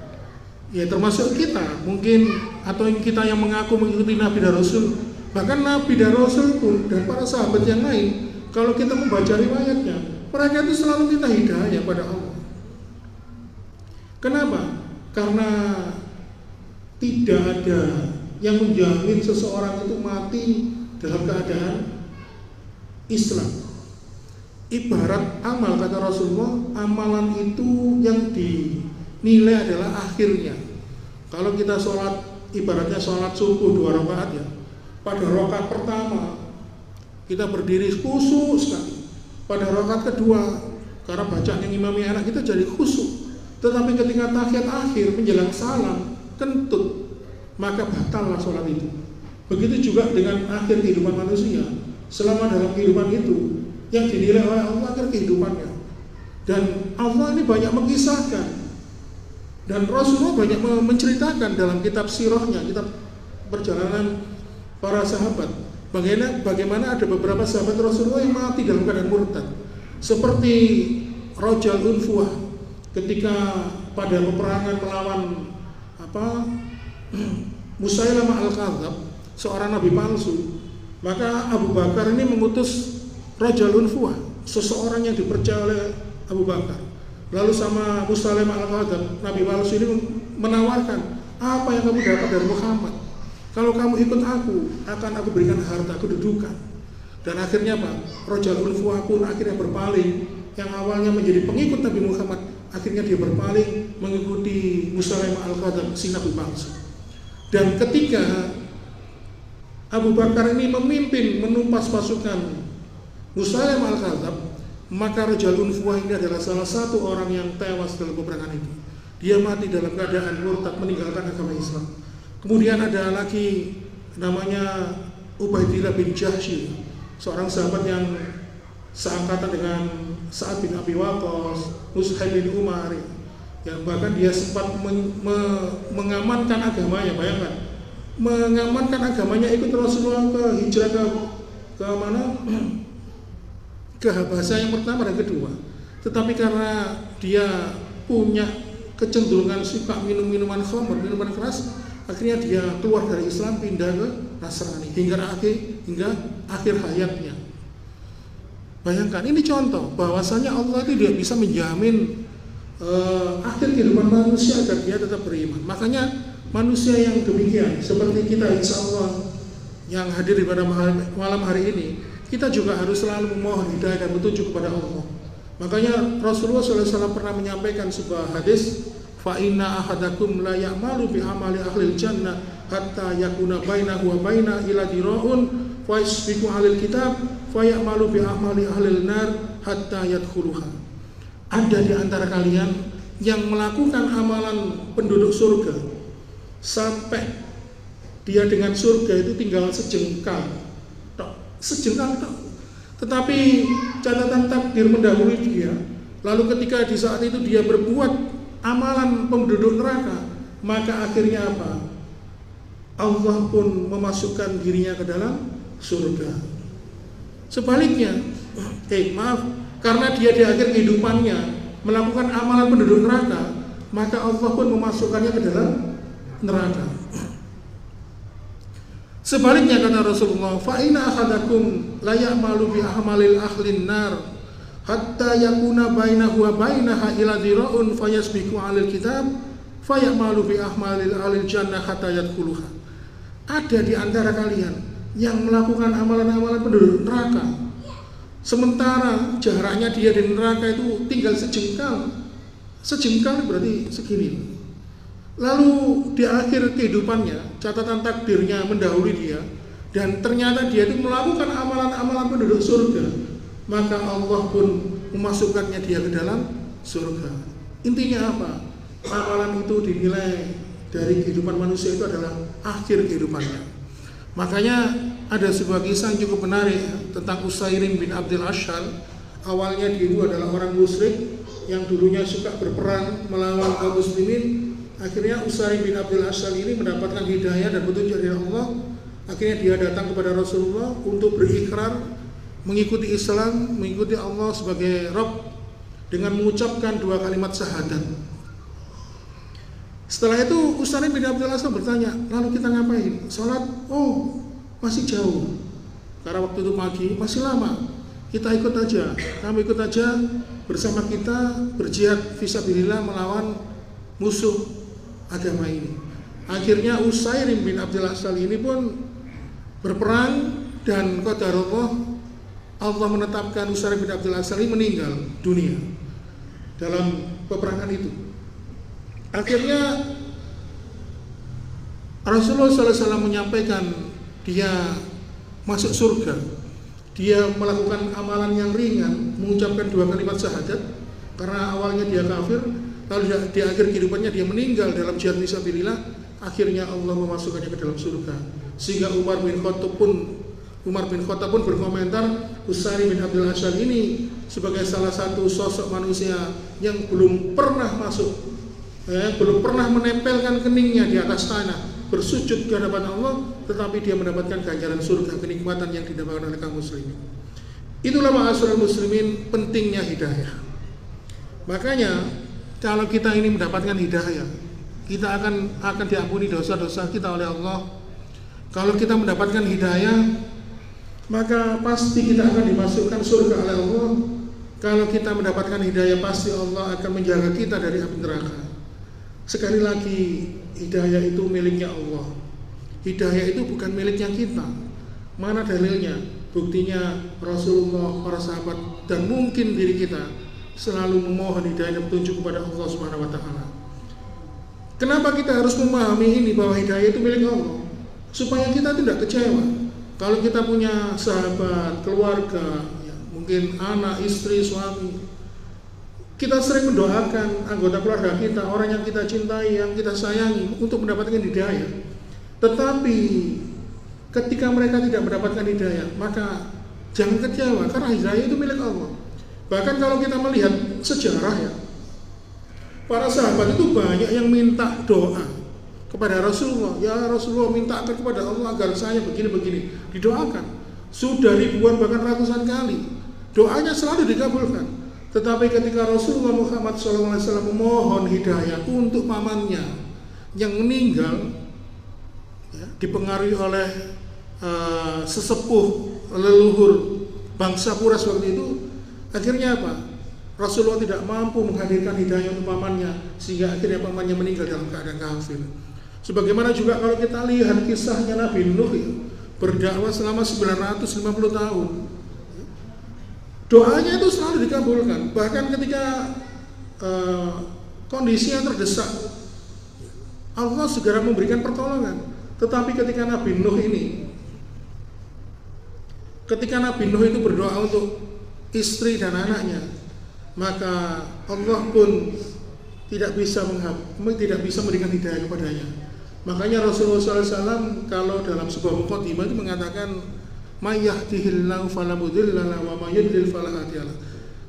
Ya termasuk kita mungkin, atau kita yang mengaku mengikuti Nabi dan Rasul. Bahkan Nabi dan Rasul pun dan para sahabat yang lain, kalau kita membaca riwayatnya, mereka itu selalu minta hidayah pada Allah. Kenapa? Karena tidak ada yang menjamin seseorang itu mati dalam keadaan Islam. Ibarat amal, kata Rasulullah, amalan itu yang dinilai adalah akhirnya. Kalau kita sholat, ibaratnya sholat subuh 2 rakaat ya, pada rakaat pertama kita berdiri khusyuk sekali. Pada rakaat kedua, karena bacaan yang imami anak kita jadi khusyuk. Tetapi ketika tahiyat akhir menjelang salam kentut, maka batallah sholat itu. Begitu juga dengan akhir kehidupan manusia. Selama dalam kehidupan itu yang dinilai oleh Allah akhir kehidupannya. Dan Allah ini banyak mengisahkan, dan Rasulullah banyak menceritakan dalam kitab sirahnya, kitab perjalanan para sahabat, bagaimana ada beberapa sahabat Rasulullah yang mati dalam keadaan murtad. Seperti Rajal Unfuah ketika pada peperangan melawan Musailamah Al-Kadzab, seorang nabi palsu. Maka Abu Bakar ini mengutus Rajal Unfuah, seseorang yang dipercaya oleh Abu Bakar. Lalu sama Musailamah Al-Kadzab, nabi palsu ini menawarkan, apa yang kamu dapat dari Muhammad? Kalau kamu ikut aku, akan aku berikan harta, kedudukan. Dan akhirnya Rajal Unfuah pun akhirnya berpaling. Yang awalnya menjadi pengikut Nabi Muhammad, akhirnya dia berpaling mengikuti Musailamah Al-Kadzab, si nabi palsu. Dan ketika Abu Bakar ini memimpin menumpas pasukan Musailamah Al-Kadzab, maka Rajal Unfuah ini adalah salah satu orang yang tewas dalam peperangan itu. Dia mati dalam keadaan murtad, meninggalkan agama Islam. Kemudian ada lagi namanya Ubaidillah bin Jahsy, seorang sahabat yang seangkatan dengan Sa'ad bin Abi Waqqas, Mus'ab bin Umar, yang bahkan dia sempat mengamankan agamanya. Bayangkan, mengamankan agamanya, ikut Rasulullah ke hijrah ke mana? Ke Habasah yang pertama dan kedua. Tetapi karena dia punya kecenderungan suka minum minuman khamr, minuman keras, akhirnya dia keluar dari Islam, pindah ke Nasrani hingga akhir hayatnya. Bayangkan, ini contoh bahwasanya Allah tidak bisa menjamin akhir kehidupan manusia agar dia tetap beriman. Makanya manusia yang demikian seperti kita, insya Allah yang hadir di pada malam hari ini, kita juga harus selalu memohon hidayah dan petunjuk kepada Allah. Makanya Rasulullah SAW pernah menyampaikan sebuah hadis, fa inna ahadakum la ya'malu bi amali ahlil jannah hatta yakuna bainahu wa baina ila diraun fa yasbiqu 'alal kitab fa ya'malu bi amali ahlil nar hatta yadkhuluha. Ada di antara kalian yang melakukan amalan penduduk surga sampai dia dengan surga itu tinggal sejengkal tok. Tetapi catatan takdir mendahului dia. Lalu ketika di saat itu dia berbuat amalan penduduk neraka, maka akhirnya apa? Allah pun memasukkan dirinya ke dalam surga. Sebaliknya, karena dia di akhir kehidupannya melakukan amalan penduduk neraka, maka Allah pun memasukkannya ke dalam neraka. Sebaliknya kata Rasulullah, fa inna ahadakum la ya'malu bi ahmalil ahlin nar hatta yakuna bainahu wa bainaha ila dhira'un fayasbiqu 'alal kitab fayamalu bi ahmalil ahlil jannah hatta yadkhuluha. Ada di antara kalian yang melakukan amalan-amalan penduduk neraka, sementara jaraknya dia di neraka itu tinggal sejengkal berarti segini. Lalu di akhir kehidupannya catatan takdirnya mendahului dia, dan ternyata dia itu melakukan amalan-amalan penduduk surga, maka Allah pun memasukkannya dia ke dalam surga. Intinya apa? Amalan itu dinilai dari kehidupan manusia itu adalah akhir kehidupannya. Makanya ada sebuah kisah yang cukup menarik tentang Usairim bin Abdul Ashhal. Awalnya dia itu adalah orang musyrik yang dulunya suka berperang melawan kaum muslimin. Akhirnya Usairim bin Abdul Ashhal ini mendapatkan hidayah dan petunjuk dari Allah. Akhirnya dia datang kepada Rasulullah untuk berikrar mengikuti Islam, mengikuti Allah sebagai Rabb dengan mengucapkan 2 kalimat syahadat. Setelah itu Usairim bin Abdul Ashhal bertanya, lalu kita ngapain? Sholat? Oh, masih jauh. Karena waktu itu pagi, masih lama. Kita ikut aja, kamu ikut aja bersama kita berjihad fisabilillah melawan musuh agama ini. Akhirnya Usairim bin Abdul Ashhal ini pun berperang dan qadarullah Allah menetapkan Usairim bin Abdul Ashhal ini meninggal dunia dalam peperangan itu. Akhirnya Rasulullah SAW menyampaikan dia masuk surga. Dia melakukan amalan yang ringan, mengucapkan 2 kalimat syahadat karena awalnya dia kafir, lalu di akhir kehidupannya dia meninggal dalam jihad fisabilillah. Akhirnya Allah memasukkannya ke dalam surga. Sehingga Umar bin Khattab pun berkomentar, Usairim bin Abdul Ashhal ini sebagai salah satu sosok manusia yang belum pernah masuk, belum pernah menempelkan keningnya di atas tanah bersujud ke hadapan Allah, tetapi dia mendapatkan ganjaran surga, kenikmatan yang didapatkan oleh kaum muslimin. Itulah ma'asyiral muslimin pentingnya hidayah. Makanya kalau kita ini mendapatkan hidayah, kita akan diampuni dosa-dosa kita oleh Allah. Kalau kita mendapatkan hidayah, maka pasti kita akan dimasukkan surga oleh Allah. Kalau kita mendapatkan hidayah, pasti Allah akan menjaga kita dari api neraka. Sekali lagi, hidayah itu miliknya Allah. Hidayah itu bukan miliknya kita. Mana dalilnya? Buktinya Rasulullah, para sahabat, dan mungkin diri kita selalu memohon hidayah dan petunjuk kepada Allah Subhanahu wa taala. Kenapa kita harus memahami ini bahwa hidayah itu milik Allah? Supaya kita tidak kecewa. Kalau kita punya sahabat, keluarga, mungkin anak, istri, suami, kita sering mendoakan anggota keluarga kita, orang yang kita cintai, yang kita sayangi untuk mendapatkan hidayah. Tetapi ketika mereka tidak mendapatkan hidayah, maka jangan kecewa karena hidayah itu milik Allah. Bahkan kalau kita melihat sejarah ya, para sahabat itu banyak yang minta doa kepada Rasulullah. Ya Rasulullah, mintakan kepada Allah agar saya begini-begini. Didoakan. Sudah ribuan bahkan ratusan kali. Doanya selalu dikabulkan. Tetapi ketika Rasulullah Muhammad SAW memohon hidayah untuk pamannya yang meninggal, ya, dipengaruhi oleh sesepuh leluhur bangsa Quraisy waktu itu, akhirnya apa? Rasulullah tidak mampu menghadirkan hidayah untuk pamannya, sehingga akhirnya pamannya meninggal dalam keadaan kafir. Sebagaimana juga kalau kita lihat kisahnya Nabi Nuh ya, berdakwah selama 950 tahun. Doanya itu selalu dikabulkan. Bahkan ketika kondisinya terdesak, Allah segera memberikan pertolongan. Tetapi ketika Nabi Nuh itu berdoa untuk istri dan anaknya, maka Allah pun tidak bisa memberikan hidayah kepadanya. Makanya Rasulullah SAW kalau dalam sebuah mukadimah itu mengatakan, may yahdihillahu fala mudilla lahu wa may yudlil fala hadiya lahu.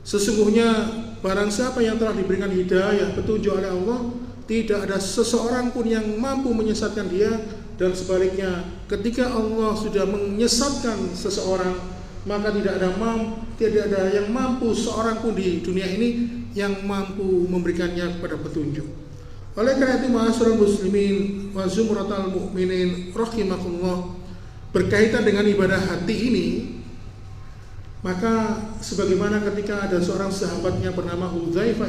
Sesungguhnya barang siapa yang telah diberikan hidayah, petunjuk oleh Allah, tidak ada seseorang pun yang mampu menyesatkan dia. Dan sebaliknya, ketika Allah sudah menyesatkan seseorang, maka tidak ada yang mampu seorang pun di dunia ini yang mampu memberikannya kepada petunjuk. Oleh karena itu, ma'asyiral muslimin wa zumratal mu'minin rahimakumullah, berkaitan dengan ibadah hati ini, maka sebagaimana ketika ada seorang sahabatnya bernama Hudzaifah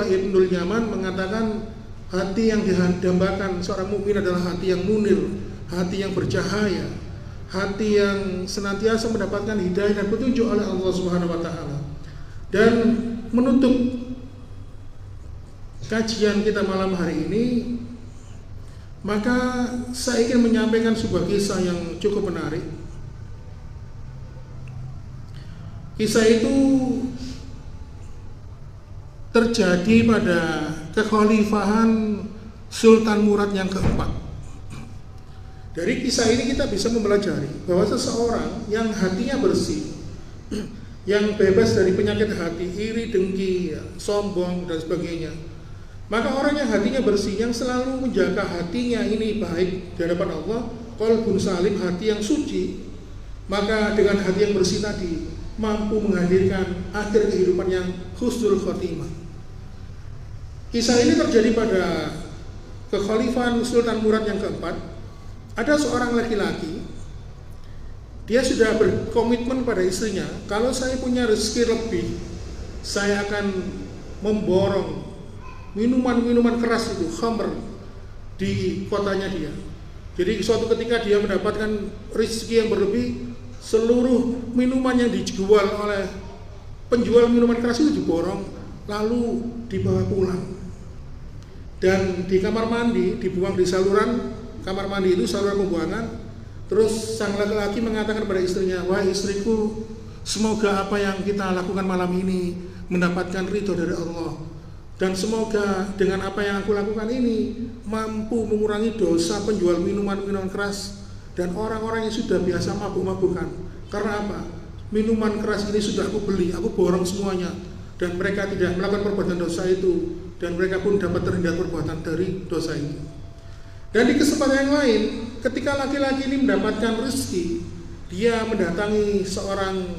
ibnul Yaman mengatakan, hati yang didambakan seorang mukmin adalah hati yang munir, hati yang bercahaya, hati yang senantiasa mendapatkan hidayah dan petunjuk oleh Allah Subhanahu wa taala. Dan menutup kajian kita malam hari ini, maka saya ingin menyampaikan sebuah kisah yang cukup menarik. Kisah itu terjadi pada kekhalifahan Sultan Murad yang keempat. Dari kisah ini kita bisa mempelajari bahwa seseorang yang hatinya bersih, yang bebas dari penyakit hati, iri, dengki, sombong, dan sebagainya, maka orang yang hatinya bersih, yang selalu menjaga hatinya ini baik di hadapan Allah, qalbun salim, hati yang suci, maka dengan hati yang bersih tadi mampu menghadirkan akhir kehidupan yang husnul khotimah. Kisah ini terjadi pada kekhalifahan Sultan Murad yang keempat. Ada seorang laki-laki, dia sudah berkomitmen pada istrinya, kalau saya punya rezeki lebih, saya akan memborong minuman-minuman keras itu, khamr, di kotanya dia. Jadi suatu ketika dia mendapatkan rezeki yang berlebih, seluruh minuman yang dijual oleh penjual minuman keras itu diborong, lalu dibawa pulang. Dan di kamar mandi, dibuang di saluran kamar mandi itu, saluran pembuangan. Terus sang laki-laki mengatakan kepada istrinya, wahai istriku, semoga apa yang kita lakukan malam ini mendapatkan ridho dari Allah, dan semoga dengan apa yang aku lakukan ini mampu mengurangi dosa penjual minuman-minuman keras dan orang-orang yang sudah biasa mabuk-mabukan. Karena apa? Minuman keras ini sudah aku beli, aku borong semuanya, dan mereka tidak melakukan perbuatan dosa itu, dan mereka pun dapat terhindar perbuatan dari dosa itu. Dan di kesempatan yang lain, ketika laki-laki ini mendapatkan rezeki, dia mendatangi seorang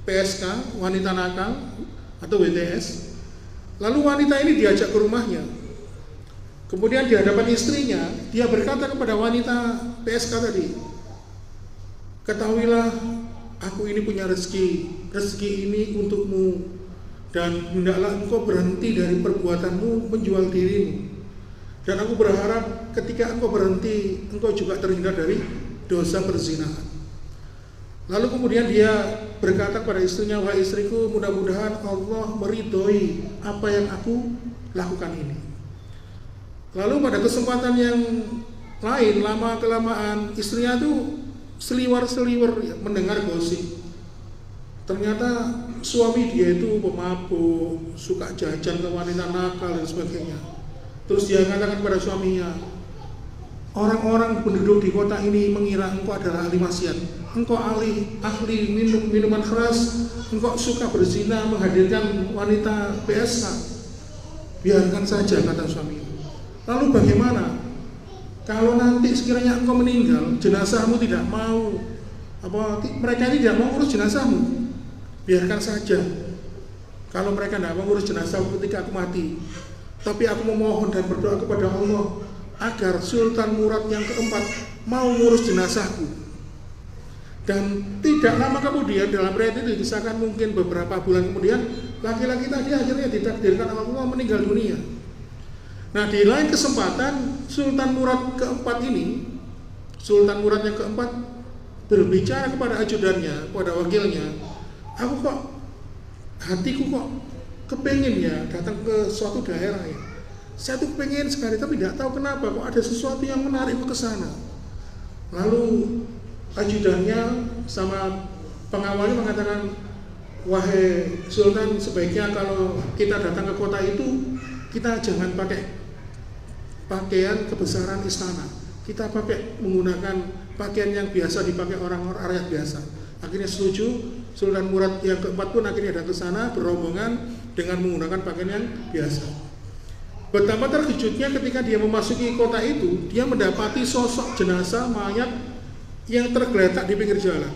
PSK, wanita nakal atau WTS. Lalu wanita ini diajak ke rumahnya. Kemudian di hadapan istrinya, dia berkata kepada wanita PSK tadi, ketahuilah, aku ini punya rezeki ini untukmu, dan hendaklah engkau berhenti dari perbuatanmu menjual dirimu. Dan aku berharap ketika engkau berhenti, engkau juga terhindar dari dosa perzinahan. Lalu kemudian dia berkata kepada istrinya, wahai istriku, mudah-mudahan Allah meridhoi apa yang aku lakukan ini. Lalu pada kesempatan yang lain, lama-kelamaan istrinya itu seliwer-seliwer mendengar gosip. Ternyata suami dia itu pemabuk, suka jajan ke wanita nakal dan sebagainya. Terus dia katakan kepada suaminya, orang-orang penduduk di kota ini mengira engkau adalah ahli maksiat, engkau ahli minum minuman keras, engkau suka berzina, menghadirkan wanita PSK. Biarkan saja, kata suami. Lalu bagaimana kalau nanti sekiranya engkau meninggal, jenazahmu tidak mau, mereka ini tidak mau urus jenazahmu? Biarkan saja. Kalau mereka tidak mau urus jenazahmu ketika aku mati, tapi aku memohon dan berdoa kepada Allah agar Sultan Murad yang keempat mau ngurus jenazahku. Dan tidak lama kemudian, dalam riwayat itu dikisahkan mungkin beberapa bulan kemudian, laki-laki tadi akhirnya ditakdirkan Allah meninggal dunia. Nah, di lain kesempatan, Sultan Murad keempat ini, Sultan Murad yang keempat berbicara kepada ajudannya, kepada wakilnya, aku kok, hatiku kok kepengen ya datang ke suatu daerah ya. Saya tuh pengen sekali, tapi tidak tahu kenapa kok ada sesuatu yang menarikku ke sana. Lalu ajudannya sama pengawalnya mengatakan, wahai Sultan, sebaiknya kalau kita datang ke kota itu, kita jangan pakai pakaian kebesaran istana. Kita pakai menggunakan pakaian yang biasa dipakai orang-orang rakyat biasa. Akhirnya setuju, Sultan Murad yang keempat pun akhirnya datang ke sana berombongan dengan menggunakan pakaian yang biasa. Betapa terkejutnya ketika dia memasuki kota itu, dia mendapati sosok jenazah mayat yang tergeletak di pinggir jalan.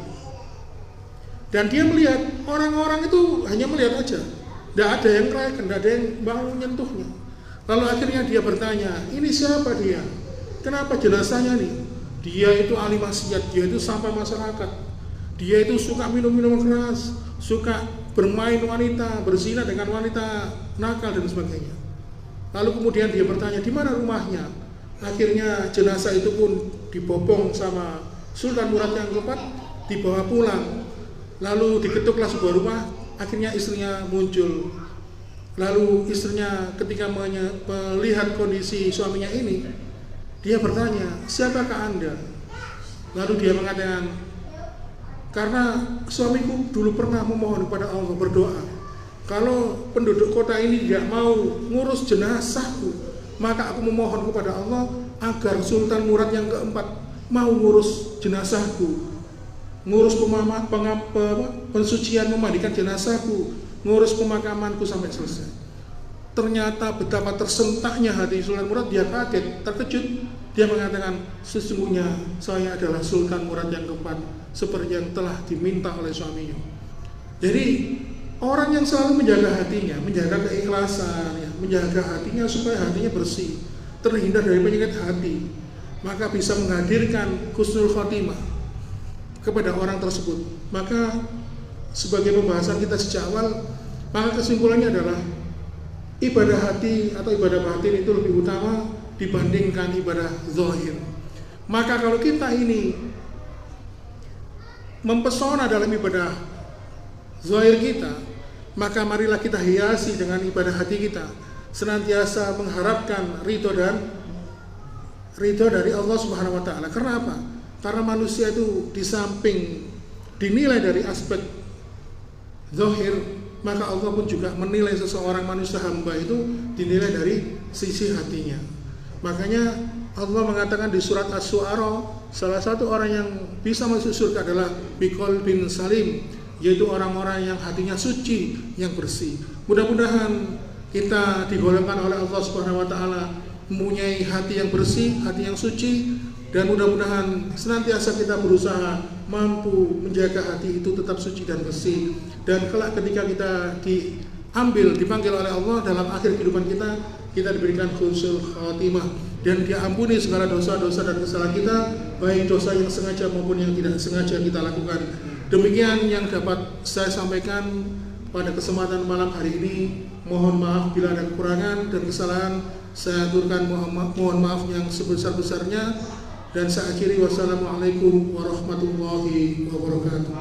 Dan dia melihat orang-orang itu hanya melihat aja, tidak ada yang merayakan, tidak ada yang mau menyentuhnya. Lalu akhirnya dia bertanya, ini siapa dia? Kenapa jenazahnya nih? Dia itu ahli maksiat, dia itu sampah masyarakat, dia itu suka minum minuman keras, suka bermain wanita, berzina dengan wanita nakal dan sebagainya. Lalu kemudian dia bertanya, di mana rumahnya? Akhirnya jenazah itu pun dibopong sama Sultan Murad yang keempat, dibawa pulang. Lalu diketuklah sebuah rumah, akhirnya istrinya muncul. Lalu istrinya ketika melihat kondisi suaminya ini, dia bertanya, siapakah Anda? Lalu dia mengatakan, karena suamiku dulu pernah memohon kepada Allah, berdoa, kalau penduduk kota ini tidak mau ngurus jenazahku, maka aku memohon kepada Allah agar Sultan Murad yang keempat mau ngurus jenazahku, ngurus pensucian, memandikan jenazahku, ngurus pemakamanku sampai selesai. Ternyata betapa tersentaknya hati Sultan Murad, dia kaget, terkejut. Dia mengatakan, sesungguhnya saya adalah Sultan Murad yang keempat, seperti yang telah diminta oleh suaminya. Jadi orang yang selalu menjaga hatinya, menjaga keikhlasan, ya, menjaga hatinya supaya hatinya bersih, terhindar dari penyakit hati, maka bisa menghadirkan husnul khotimah kepada orang tersebut. Maka sebagai pembahasan kita sejak awal, maka kesimpulannya adalah ibadah hati atau ibadah batin itu lebih utama dibandingkan ibadah zahir. Maka kalau kita ini mempesona dalam ibadah zahir kita, maka marilah kita hiasi dengan ibadah hati kita, senantiasa mengharapkan ridho dari Allah Subhanahu wa taala. Karena apa? Karena manusia itu di samping dinilai dari aspek zahir, maka Allah pun juga menilai seseorang manusia hamba itu dinilai dari sisi hatinya. Makanya Allah mengatakan di surat Asy-Syu'ara, salah satu orang yang bisa masuk surga adalah biqalbin salim, yaitu orang-orang yang hatinya suci, yang bersih. Mudah-mudahan kita digolongkan oleh Allah Subhanahu wa taala mempunyai hati yang bersih, hati yang suci, dan mudah-mudahan senantiasa kita berusaha mampu menjaga hati itu tetap suci dan bersih. Dan kelak ketika kita dipanggil oleh Allah dalam akhir kehidupan kita diberikan husnul khotimah dan diampuni segala dosa-dosa dan kesalahan kita, baik dosa yang sengaja maupun yang tidak sengaja kita lakukan. Demikian yang dapat saya sampaikan pada kesempatan malam hari ini. Mohon maaf bila ada kekurangan dan kesalahan. Saya aturkan mohon maaf yang sebesar-besarnya, dan saya akhiri wassalamualaikum warahmatullahi wabarakatuh.